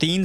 3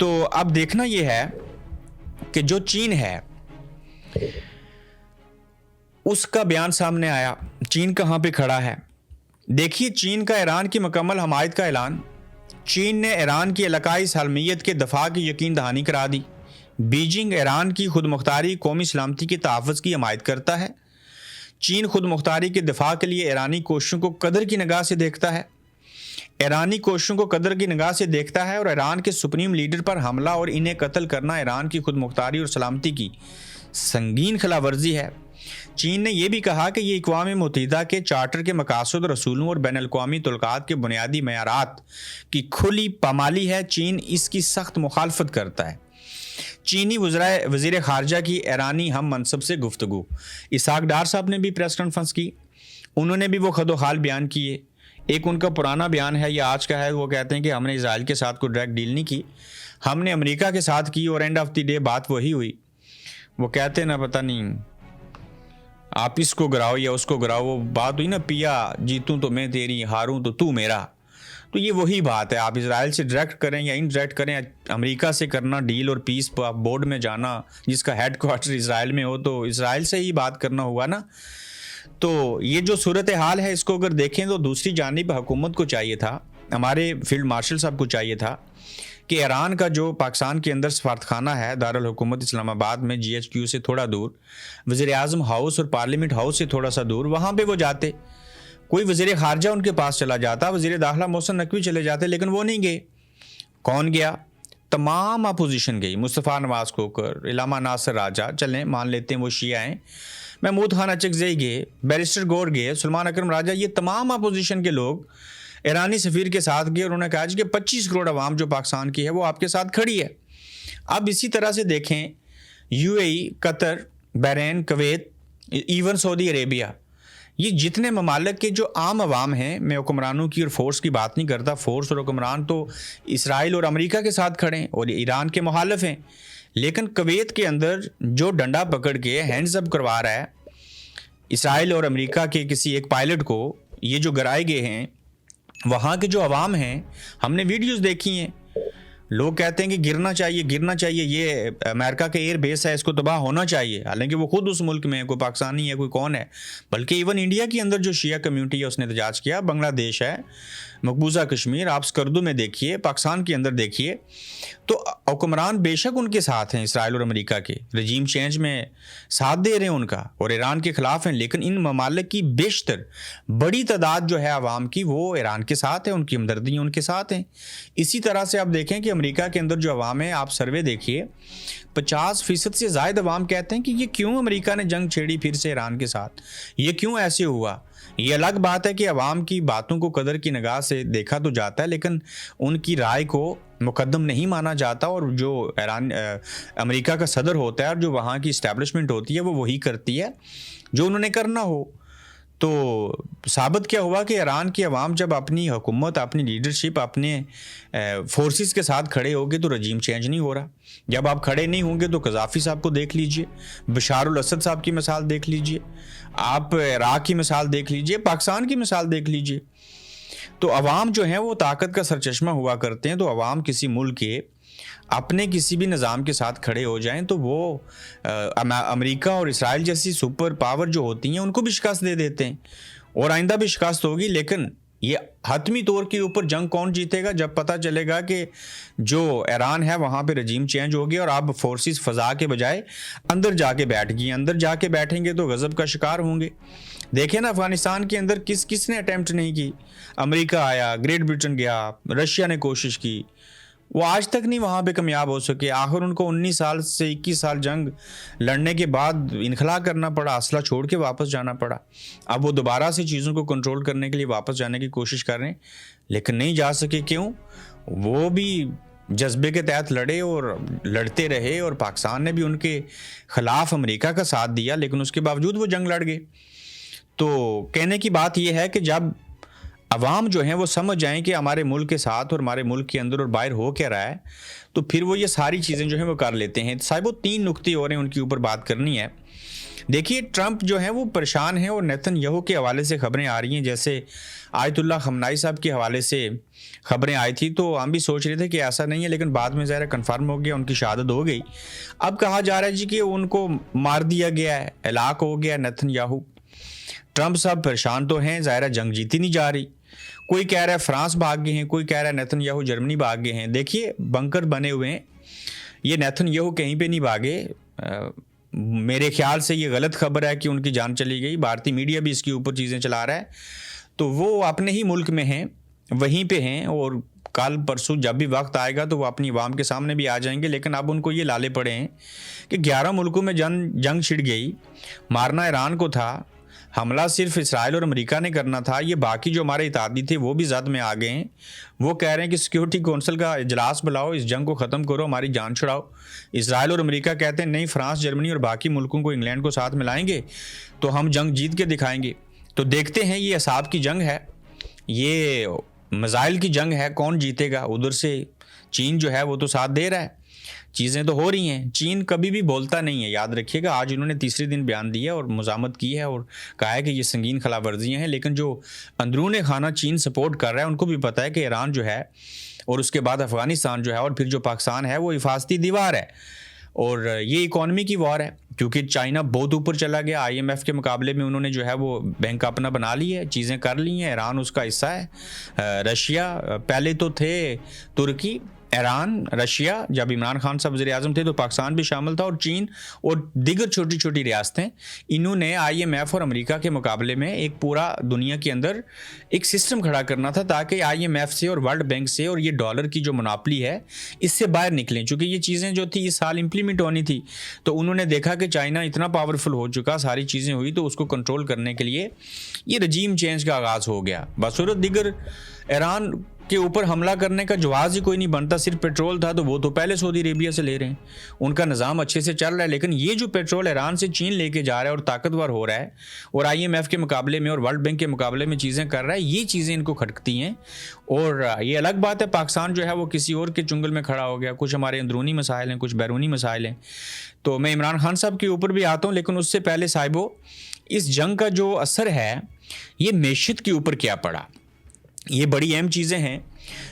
تو اب دیکھنا یہ ہے کہ جو چین ہے اس کا بیان سامنے آیا. چین کہاں پہ کھڑا ہے؟ دیکھیے، چین کا ایران کی مکمل حمایت کا اعلان. چین نے ایران کی علاقائی سالمیت کے دفاع کی یقین دہانی کرا دی. بیجنگ ایران کی خود مختاری قومی سلامتی کے تحفظ کی حمایت کرتا ہے. چین خود مختاری کے دفاع کے لیے ایرانی کوششوں کو قدر کی نگاہ سے دیکھتا ہے. اور ایران کے سپریم لیڈر پر حملہ اور انہیں قتل کرنا ایران کی خود مختاری اور سلامتی کی سنگین خلاف ورزی ہے. چین نے یہ بھی کہا کہ یہ اقوام متحدہ کے چارٹر کے مقاصد اور اصولوں اور بین الاقوامی تعلقات کے بنیادی معیارات کی کھلی پامالی ہے. چین اس کی سخت مخالفت کرتا ہے. چینی وزیر خارجہ کی ایرانی ہم منصب سے گفتگو. اسحاق ڈار صاحب نے بھی پریس کانفرنس کی. انہوں نے بھی وہ خد و خال بیان کیے. ایک ان کا پرانا بیان ہے یا آج کا ہے. وہ کہتے ہیں کہ ہم نے اسرائیل کے ساتھ کوئی ڈائریکٹ ڈیل نہیں کی, ہم نے امریکہ کے ساتھ کی اور اینڈ آف دی ڈے بات وہی ہوئی. وہ کہتے ہیں نا, پتہ نہیں آپ اس کو گراؤ یا اس کو گراؤ, وہ بات ہوئی نا, پیا جیتوں تو میں تیری, ہاروں تو تو میرا. تو یہ وہی بات ہے. آپ اسرائیل سے ڈائریکٹ کریں یا انڈائریکٹ کریں, امریکہ سے کرنا ڈیل اور پیس بورڈ میں جانا جس کا ہیڈ کوارٹر اسرائیل میں ہو, تو اسرائیل سے ہی بات کرنا ہوا نا. تو یہ جو صورتحال ہے اس کو اگر دیکھیں تو دوسری جانب حکومت کو چاہیے تھا, ہمارے فیلڈ مارشل صاحب کو چاہیے تھا کہ ایران کا جو پاکستان کے اندر سفارتخانہ ہے دارالحکومت اسلام آباد میں, جی ایچ کیو سے تھوڑا دور, وزیر اعظم ہاؤس اور پارلیمنٹ ہاؤس سے تھوڑا سا دور, وہاں پہ وہ جاتے, کوئی وزیر خارجہ ان کے پاس چلا جاتا, وزیر داخلہ محسن نقوی چلے جاتے, لیکن وہ نہیں گئے. کون گیا؟ تمام اپوزیشن گئی. مصطفیٰ نواز کھوکر, علامہ ناصر راجہ, چلیں مان لیتے ہیں وہ شیعہ ہیں, محمود خان اچکزئی گئے, بیرسٹر گور گئے, سلمان اکرم راجہ, یہ تمام اپوزیشن کے لوگ ایرانی سفیر کے ساتھ گئے. انہوں نے کہا کہ 25 کروڑ عوام جو پاکستان کی ہے وہ آپ کے ساتھ کھڑی ہے. اب اسی طرح سے دیکھیں, U A E, Qatar, Bahrain, Kuwait, even سعودی عربیہ, یہ جتنے ممالک کے جو عام عوام ہیں, میں حکمرانوں کی اور فورس کی بات نہیں کرتا, فورس اور حکمران تو اسرائیل اور امریکہ کے ساتھ کھڑے ہیں اور ایران کے مخالف ہیں, لیکن کویت کے اندر جو ڈنڈا پکڑ کے ہینڈز اپ کروا رہا ہے اسرائیل اور امریکہ کے کسی ایک پائلٹ کو, یہ جو گرائے گئے ہیں, وہاں کے جو عوام ہیں, ہم نے ویڈیوز دیکھی ہیں, لوگ کہتے ہیں کہ گرنا چاہیے, یہ امریکہ کے ایئر بیس ہے, اس کو تباہ ہونا چاہیے, حالانکہ وہ خود اس ملک میں ہے, کوئی پاکستانی ہے, کوئی کون ہے, بلکہ ایون انڈیا کے اندر جو شیعہ کمیونٹی ہے اس نے احتجاج کیا. بنگلہ دیش ہے, مقبوضہ کشمیر, آپ سکردو میں دیکھیے, پاکستان کے اندر دیکھیے, تو حکمران بے شک ان کے ساتھ ہیں, اسرائیل اور امریکہ کے رجیم چینج میں ساتھ دے رہے ہیں ان کا, اور ایران کے خلاف ہیں, لیکن ان ممالک کی بیشتر بڑی تعداد جو ہے عوام کی وہ ایران کے ساتھ ہے, ان کی ہمدردیاں ان کے ساتھ ہیں. اسی طرح سے آپ دیکھیں کہ امریکہ کے اندر جو عوام ہے, آپ سروے دیکھیے, 50% سے زائد عوام کہتے ہیں کہ یہ کیوں امریکہ نے جنگ چھیڑی پھر سے ایران کے ساتھ, یہ کیوں ایسے ہوا. یہ الگ بات ہے کہ عوام کی باتوں کو قدر کی نگاہ سے دیکھا تو جاتا ہے, لیکن ان کی رائے کو مقدم نہیں مانا جاتا, اور جو امریکہ کا صدر ہوتا ہے اور جو وہاں کی اسٹیبلشمنٹ ہوتی ہے وہ وہی کرتی ہے جو انہوں نے کرنا ہو. تو ثابت کیا ہوا کہ ایران کی عوام جب اپنی حکومت, اپنی لیڈرشپ, اپنے فورسز کے ساتھ کھڑے ہوگے تو رجیم چینج نہیں ہو رہا. جب آپ کھڑے نہیں ہوں گے تو قذافی صاحب کو دیکھ لیجئے, بشار الاسد صاحب کی مثال دیکھ لیجئے, آپ عراق کی مثال دیکھ لیجئے, پاکستان کی مثال دیکھ لیجئے. تو عوام جو ہیں وہ طاقت کا سرچشمہ ہوا کرتے ہیں. تو عوام کسی ملک کے اپنے کسی بھی نظام کے ساتھ کھڑے ہو جائیں تو وہ امریکہ اور اسرائیل جیسی سپر پاور جو ہوتی ہیں ان کو بھی شکست دے دیتے ہیں, اور آئندہ بھی شکست ہوگی. لیکن یہ حتمی طور کے اوپر جنگ کون جیتے گا؟ جب پتہ چلے گا کہ جو ایران ہے وہاں پہ رجیم چینج ہو گیا اور آپ فورسز فضا کے بجائے اندر جا کے بیٹھ گئی. اندر جا کے بیٹھیں گے تو غضب کا شکار ہوں گے. دیکھیں نا افغانستان کے اندر کس نے اٹیمپٹ نہیں کی. امریکہ آیا, گریٹ برٹن گیا, رشیا نے کوشش کی, وہ آج تک نہیں وہاں پہ کامیاب ہو سکے. آخر ان کو 19 سال سے 21 سال جنگ لڑنے کے بعد انخلا کرنا پڑا, اسلحہ چھوڑ کے واپس جانا پڑا. اب وہ دوبارہ سے چیزوں کو کنٹرول کرنے کے لیے واپس جانے کی کوشش کر رہے ہیں, لیکن نہیں جا سکے. کیوں؟ وہ بھی جذبے کے تحت لڑے اور لڑتے رہے, اور پاکستان نے بھی ان کے خلاف امریکہ کا ساتھ دیا, لیکن اس کے باوجود وہ جنگ لڑ گئے. تو کہنے کی بات یہ ہے کہ جب عوام جو ہیں وہ سمجھ جائیں کہ ہمارے ملک کے ساتھ اور ہمارے ملک کے اندر اور باہر ہو کیا رہا ہے, تو پھر وہ یہ ساری چیزیں جو ہیں وہ کر لیتے ہیں. صاحب وہ 3 نکتے اور ہیں ان کے اوپر بات کرنی ہے. دیکھیے ٹرمپ جو ہیں وہ پریشان ہیں، اور نیتن یاہو کے حوالے سے خبریں آ رہی ہیں، جیسے آیت اللہ خمینی صاحب کے حوالے سے خبریں آئی تھی تو ہم بھی سوچ رہے تھے کہ ایسا نہیں ہے، لیکن بعد میں ظاہر کنفرم ہو گیا، ان کی شہادت ہو گئی۔ اب کہا جا رہا ہے جی کہ ان کو مار دیا گیا ہے، ہلاک ہو گیا نیتن یاہو۔ ٹرمپ صاحب پریشان تو ہیں، ظاہر جنگ جیتی نہیں جا رہی، کوئی کہہ رہا ہے فرانس بھاگ گئے ہیں، کوئی کہہ رہا ہے نیتن یاہو جرمنی بھاگ گئے ہیں۔ دیکھیے بنکر بنے ہوئے ہیں، یہ نیتن یاہو کہیں پہ نہیں بھاگے۔ میرے خیال سے یہ غلط خبر ہے کہ ان کی جان چلی گئی، بھارتی میڈیا بھی اس کے اوپر چیزیں چلا رہا ہے، تو وہ اپنے ہی ملک میں ہیں، وہیں پہ ہیں، اور کل پرسوں جب بھی وقت آئے گا تو وہ اپنی عوام کے سامنے بھی آ جائیں گے۔ لیکن اب ان کو یہ لالے پڑے ہیں کہ 11 ملکوں میں جنگ چھڑ گئی، مارنا ایران کو تھا، حملہ صرف اسرائیل اور امریکہ نے کرنا تھا، یہ باقی جو ہمارے اتحادی تھے وہ بھی زد میں آ گئے ہیں۔ وہ کہہ رہے ہیں کہ سیکیورٹی کونسل کا اجلاس بلاؤ، اس جنگ کو ختم کرو، ہماری جان چھڑاؤ۔ اسرائیل اور امریکہ کہتے ہیں نہیں، فرانس، جرمنی اور باقی ملکوں کو، انگلینڈ کو ساتھ ملائیں گے تو ہم جنگ جیت کے دکھائیں گے۔ تو دیکھتے ہیں، یہ اعصاب کی جنگ ہے، یہ میزائل کی جنگ ہے، کون جیتے گا؟ ادھر سے چین جو ہے وہ تو ساتھ دے رہا ہے، چیزیں تو ہو رہی ہیں۔ چین کبھی بھی بولتا نہیں ہے، یاد رکھیے گا۔ آج انہوں نے تیسرے دن بیان دیا اور مزاحمت کی ہے اور کہا ہے کہ یہ سنگین خلاف ورزیاں ہیں، لیکن جو اندرون خانہ چین سپورٹ کر رہا ہے ان کو بھی پتہ ہے کہ ایران جو ہے، اور اس کے بعد افغانستان جو ہے، اور پھر جو پاکستان ہے، وہ حفاظتی دیوار ہے، اور یہ اکانومی کی وار ہے، کیونکہ چائنا بہت اوپر چلا گیا۔ آئی ایم ایف کے مقابلے میں انہوں نے جو ہے وہ بینک اپنا بنا لی ہے، چیزیں کر لی ہیں، ایران اس کا حصہ ہے۔ رشیا پہلے تو تھے، ترکی، ایران، رشیا، جب عمران خان صاحب وزیر اعظم تھے تو پاکستان بھی شامل تھا، اور چین اور دیگر چھوٹی چھوٹی ریاستیں، انہوں نے آئی ایم ایف اور امریکہ کے مقابلے میں ایک پورا دنیا کے اندر ایک سسٹم کھڑا کرنا تھا، تاکہ آئی ایم ایف سے اور ورلڈ بینک سے اور یہ ڈالر کی جو مناپلی ہے اس سے باہر نکلیں۔ چونکہ یہ چیزیں جو تھی اس سال امپلیمنٹ ہونی تھی، تو انہوں نے دیکھا کہ چائنا اتنا پاورفل ہو چکا، ساری چیزیں ہوئی، تو اس کو کنٹرول کرنے کے لیے یہ رجیم چینج کا آغاز ہو گیا۔ بصورت دیگر ایران کے اوپر حملہ کرنے کا جواز ہی کوئی نہیں بنتا، صرف پیٹرول تھا تو وہ تو پہلے سعودی عربیہ سے لے رہے ہیں، ان کا نظام اچھے سے چل رہا ہے۔ لیکن یہ جو پیٹرول ایران سے چین لے کے جا رہا ہے اور طاقتور ہو رہا ہے، اور آئی ایم ایف کے مقابلے میں اور ورلڈ بینک کے مقابلے میں چیزیں کر رہا ہے، یہ چیزیں ان کو کھٹکتی ہیں۔ اور یہ الگ بات ہے، پاکستان جو ہے وہ کسی اور کے چنگل میں کھڑا ہو گیا، کچھ ہمارے اندرونی مسائل ہیں، کچھ بیرونی مسائل ہیں۔ تو میں عمران خان صاحب کے اوپر بھی آتا ہوں، لیکن اس سے پہلے صاحبو، اس جنگ کا جو اثر ہے یہ معیشت کے اوپر کیا پڑا، یہ بڑی اہم چیزیں ہیں۔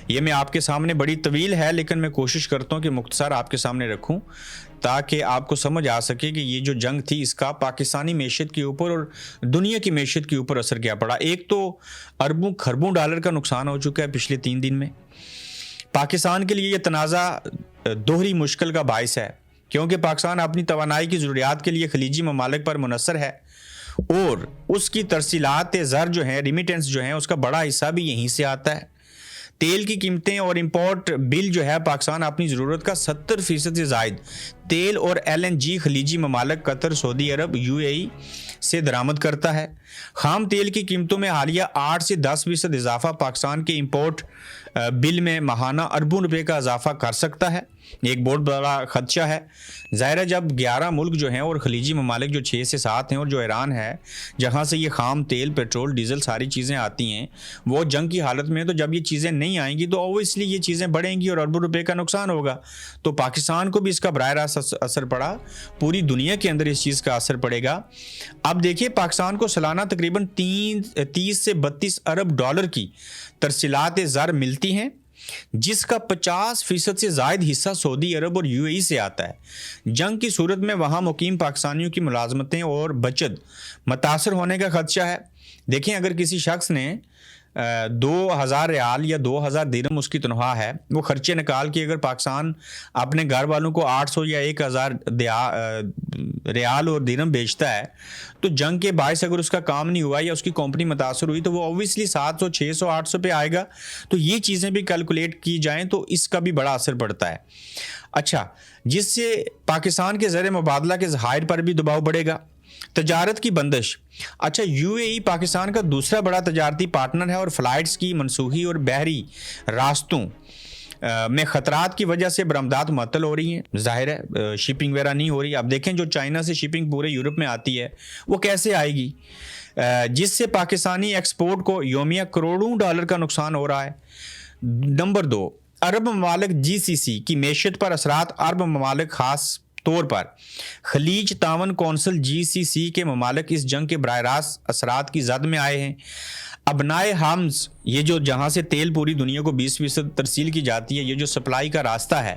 یہ میں آپ کے سامنے، بڑی طویل ہے لیکن میں کوشش کرتا ہوں کہ مختصر آپ کے سامنے رکھوں، تاکہ آپ کو سمجھ آ سکے کہ یہ جو جنگ تھی اس کا پاکستانی معیشت کے اوپر اور دنیا کی معیشت کے اوپر اثر کیا پڑا۔ ایک تو اربوں خربوں ڈالر کا نقصان ہو چکا ہے پچھلے 3 دن میں۔ پاکستان کے لیے یہ تنازع دوہری مشکل کا باعث ہے، کیونکہ پاکستان اپنی توانائی کی ضروریات کے لیے خلیجی ممالک پر منحصر ہے، اور اس کی ترسیلات زر جو ہیں، ریمیٹنس جو ہیں، اس کا بڑا حصہ بھی یہیں سے آتا ہے۔ تیل کی قیمتیں اور امپورٹ بل جو ہے، پاکستان اپنی ضرورت کا 70% سے زائد تیل اور ایل این جی خلیجی ممالک قطر، سعودی عرب، یو اے ای سے درآمد کرتا ہے۔ خام تیل کی قیمتوں میں حالیہ 8 سے 10% اضافہ پاکستان کے امپورٹ بل میں ماہانہ اربوں روپے کا اضافہ کر سکتا ہے، ایک بہت بڑا خدشہ ہے۔ ظاہر ہے جب 11 ملک جو ہیں اور خلیجی ممالک جو 6 سے 7 ہیں، اور جو ایران ہے جہاں سے یہ خام تیل، پیٹرول، ڈیزل ساری چیزیں آتی ہیں، وہ جنگ کی حالت میں، تو جب یہ چیزیں نہیں آئیں گی تو اوبویسلی یہ چیزیں بڑھیں گی اور اربوں روپے کا نقصان ہوگا۔ تو پاکستان کو بھی اس کا براہ راست اثر پڑا، پوری دنیا کے اندر اس چیز کا اثر پڑے گا۔ اب دیکھیے پاکستان کو سالانہ تقریباً 30 سے 32 ارب ڈالر کی ترسیلات زر ملتی ہیں، جس کا 50% سے زائد حصہ سعودی عرب اور یو اے ای سے آتا ہے۔ جنگ کی صورت میں وہاں مقیم پاکستانیوں کی ملازمتیں اور بچت متاثر ہونے کا خدشہ ہے۔ دیکھیں اگر کسی شخص نے 2000 ریال یا 2000 درہم اس کی تنخواہ ہے، وہ خرچے نکال کے اگر پاکستان اپنے گھر والوں کو 800 یا 1000 ریال اور درہم بیچتا ہے، تو جنگ کے باعث اگر اس کا کام نہیں ہوا یا اس کی کمپنی متاثر ہوئی تو وہ اوبویسلی 700، 600، 800 پہ آئے گا۔ تو یہ چیزیں بھی کیلکولیٹ کی جائیں تو اس کا بھی بڑا اثر پڑتا ہے۔ اچھا، جس سے پاکستان کے زر مبادلہ کے ذخائر پر بھی دباؤ بڑھے گا۔ تجارت کی بندش، اچھا یو اے ای پاکستان کا دوسرا بڑا تجارتی پارٹنر ہے، اور فلائٹس کی منسوخی اور بحری راستوں میں خطرات کی وجہ سے برآمدات معطل ہو رہی ہیں، ظاہر ہے شپنگ وغیرہ نہیں ہو رہی۔ اب دیکھیں جو چائنا سے شپنگ پورے یورپ میں آتی ہے وہ کیسے آئے گی، جس سے پاکستانی ایکسپورٹ کو یومیہ کروڑوں ڈالر کا نقصان ہو رہا ہے۔ نمبر 2، عرب ممالک جی سی سی کی معیشت پر اثرات۔ عرب ممالک خاص طور پر خلیج تعاون کونسل GCC کے ممالک اس جنگ کے براہ راست اثرات کی زد میں آئے ہیں۔ ابنائے حمز، یہ جو جہاں سے تیل پوری دنیا کو 20% ترسیل کی جاتی ہے، یہ جو سپلائی کا راستہ ہے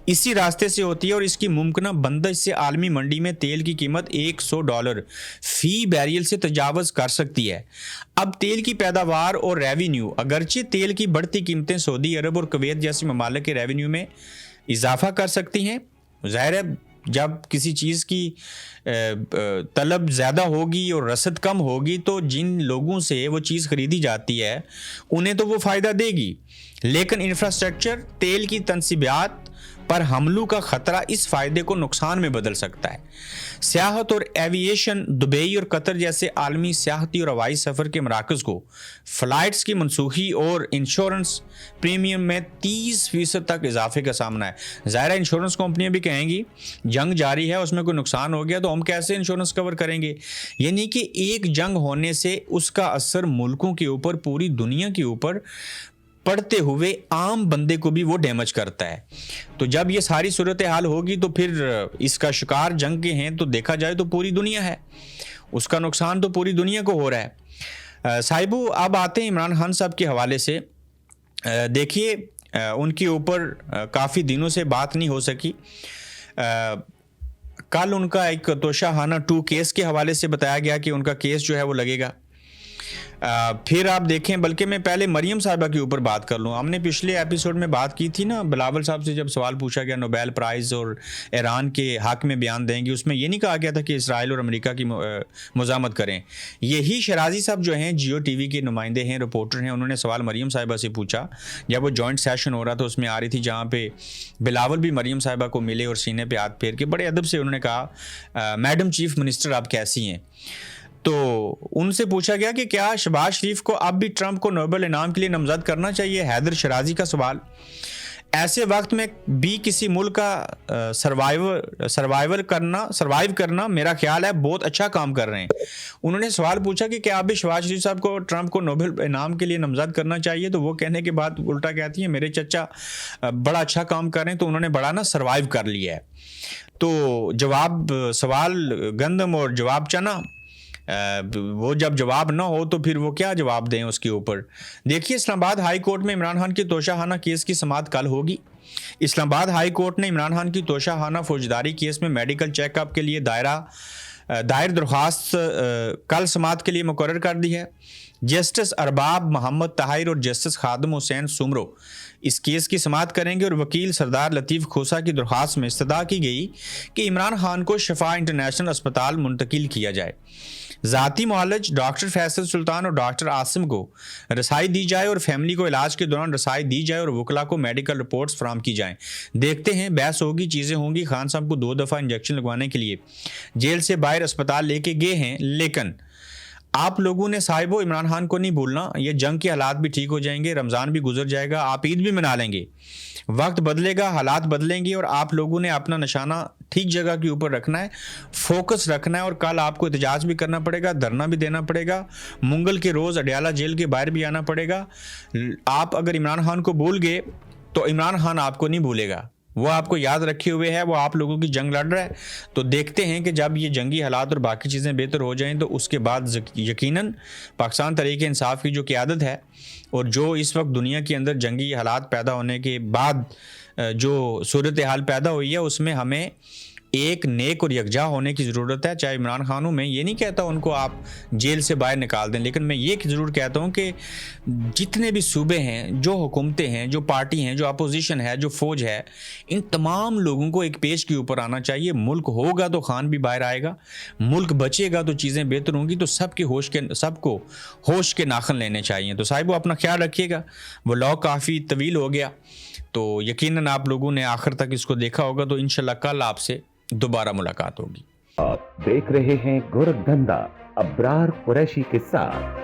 اسی راستے سے ہوتی ہے، اور اس کی ممکنہ بندش سے عالمی منڈی میں تیل کی قیمت $100 فی بیرل سے تجاوز کر سکتی ہے۔ اب تیل کی پیداوار اور ریونیو، اگرچہ تیل کی بڑھتی قیمتیں سعودی عرب اور کویت جیسے ممالک کے ریونیو میں اضافہ کر سکتی ہیں۔ ظاہر ہے جب کسی چیز کی طلب زیادہ ہوگی اور رسد کم ہوگی تو جن لوگوں سے وہ چیز خریدی جاتی ہے انہیں تو وہ فائدہ دے گی، لیکن انفراسٹرکچر، تیل کی تنصیبات پر حملوں کا خطرہ اس فائدے کو نقصان میں بدل سکتا ہے۔ سیاحت اور ایوییشن، دبئی اور قطر جیسے عالمی سیاحتی اور ہوائی سفر کے مراکز کو فلائٹس کی منسوخی اور انشورنس پریمیم میں 30% تک اضافے کا سامنا ہے۔ ظاہر ہے انشورنس کمپنیاں بھی کہیں گی جنگ جاری ہے، اس میں کوئی نقصان ہو گیا تو ہم کیسے انشورنس کور کریں گے، یعنی کہ ایک جنگ ہونے سے اس کا اثر ملکوں کے اوپر، پوری دنیا کے اوپر پڑھتے ہوئے عام بندے کو بھی وہ ڈیمیج کرتا ہے۔ تو جب یہ ساری صورتحال ہوگی تو پھر اس کا شکار جنگ کے ہیں تو دیکھا جائے تو پوری دنیا ہے، اس کا نقصان تو پوری دنیا کو ہو رہا ہے۔ صاحبو اب آتے ہیں عمران خان صاحب کے حوالے سے۔ دیکھیے ان کے اوپر کافی دنوں سے بات نہیں ہو سکی۔ کل ان کا ایک توشہ خانہ 2 کیس کے حوالے سے بتایا گیا کہ ان کا کیس جو ہے وہ لگے گا۔ پھر آپ دیکھیں، بلکہ میں پہلے مریم صاحبہ کے اوپر بات کر لوں۔ ہم نے پچھلے ایپیسوڈ میں بات کی تھی نا، بلاول صاحب سے جب سوال پوچھا گیا نوبیل پرائز اور ایران کے حق میں بیان دیں گے، اس میں یہ نہیں کہا گیا تھا کہ اسرائیل اور امریکہ کی مزاحمت کریں۔ یہی شرازی صاحب جو ہیں جیو ٹی وی کے نمائندے ہیں، رپورٹر ہیں، انہوں نے سوال مریم صاحبہ سے پوچھا جب وہ جوائنٹ سیشن ہو رہا تھا، اس میں آ رہی تھی جہاں پہ بلاول بھی مریم صاحبہ کو ملے اور سینے پہ ہاتھ پھیر کے بڑے ادب سے انہوں نے کہا میڈم چیف منسٹر آپ کیسی ہیں؟ تو ان سے پوچھا گیا کہ کیا شہباز شریف کو اب بھی ٹرمپ کو نوبل انعام کے لیے نامزد کرنا چاہیے؟ حیدر شرازی کا سوال۔ ایسے وقت میں بھی کسی ملک کا سروائیو کرنا میرا خیال ہے بہت اچھا کام کر رہے ہیں۔ انہوں نے سوال پوچھا کہ کیا اب بھی شہباز شریف صاحب کو ٹرمپ کو نوبل انعام کے لیے نامزد کرنا چاہیے؟ تو وہ کہنے کے بعد الٹا کہتی ہیں میرے چچا بڑا اچھا کام کر رہے ہیں، تو انہوں نے بڑا سروائیو کر لیا ہے۔ تو جواب سوال گندم اور جواب چنا، وہ جب جواب نہ ہو تو پھر وہ کیا جواب دیں اس کے اوپر۔ دیکھیے اسلام آباد ہائی کورٹ میں عمران خان کے توشہ خانہ کیس کی سماعت کل ہوگی۔ اسلام آباد ہائی کورٹ نے عمران خان کی توشہ خانہ فوجداری کیس میں میڈیکل چیک اپ کے لیے دائر درخواست کل سماعت کے لیے مقرر کر دی ہے۔ جسٹس ارباب محمد طاہر اور جسٹس خادم حسین سمرو اس کیس کی سماعت کریں گے، اور وکیل سردار لطیف کھوسا کی درخواست میں استدعا کی گئی کہ عمران خان کو شفا انٹرنیشنل اسپتال منتقل کیا جائے، ذاتی معالج ڈاکٹر فیصل سلطان اور ڈاکٹر عاصم کو رسائی دی جائے اور فیملی کو علاج کے دوران رسائی دی جائے اور وکلا کو میڈیکل رپورٹس فراہم کی جائیں۔ دیکھتے ہیں، بحث ہوگی، چیزیں ہوں گی۔ خان صاحب کو 2 دفعہ انجیکشن لگوانے کے لیے جیل سے باہر اسپتال لے کے گئے ہیں، لیکن آپ لوگوں نے صاحبو عمران خان کو نہیں بھولنا۔ یہ جنگ کے حالات بھی ٹھیک ہو جائیں گے، رمضان بھی گزر جائے گا، آپ عید بھی منا لیں گے، وقت بدلے گا، حالات بدلیں گے، اور آپ لوگوں نے اپنا نشانہ ٹھیک جگہ کے اوپر رکھنا ہے، فوکس رکھنا ہے، اور کل آپ کو احتجاج بھی کرنا پڑے گا، دھرنا بھی دینا پڑے گا، منگل کے روز اڈیالہ جیل کے باہر بھی آنا پڑے گا۔ آپ اگر عمران خان کو بھول گئے تو عمران خان آپ کو نہیں بھولے گا، وہ آپ کو یاد رکھے ہوئے ہے، وہ آپ لوگوں کی جنگ لڑ رہا ہے۔ تو دیکھتے ہیں کہ جب یہ جنگی حالات اور باقی چیزیں بہتر ہو جائیں تو اس کے بعد یقیناً پاکستان تحریک انصاف کی جو قیادت ہے اور جو اس وقت دنیا کے اندر جنگی حالات پیدا ہونے کے بعد جو صورتحال پیدا ہوئی ہے، اس میں ہمیں ایک نیک اور یکجا ہونے کی ضرورت ہے۔ چاہے عمران خان ہوں، میں یہ نہیں کہتا ان کو آپ جیل سے باہر نکال دیں، لیکن میں یہ ضرور کہتا ہوں کہ جتنے بھی صوبے ہیں، جو حکومتیں ہیں، جو پارٹی ہیں، جو اپوزیشن ہے، جو فوج ہے، ان تمام لوگوں کو ایک پیج کے اوپر آنا چاہیے۔ ملک ہوگا تو خان بھی باہر آئے گا، ملک بچے گا تو چیزیں بہتر ہوں گی، تو سب کو ہوش کے ناخن لینے چاہیے۔ تو صاحب اپنا خیال رکھیے گا۔ وہ لاگ کافی طویل ہو گیا، تو یقیناً آپ لوگوں نے آخر تک اس کو دیکھا ہوگا، تو انشاءاللہ کل آپ سے دوبارہ ملاقات ہوگی۔ آپ دیکھ رہے ہیں گورکھ دھندا ابرار قریشی کے ساتھ۔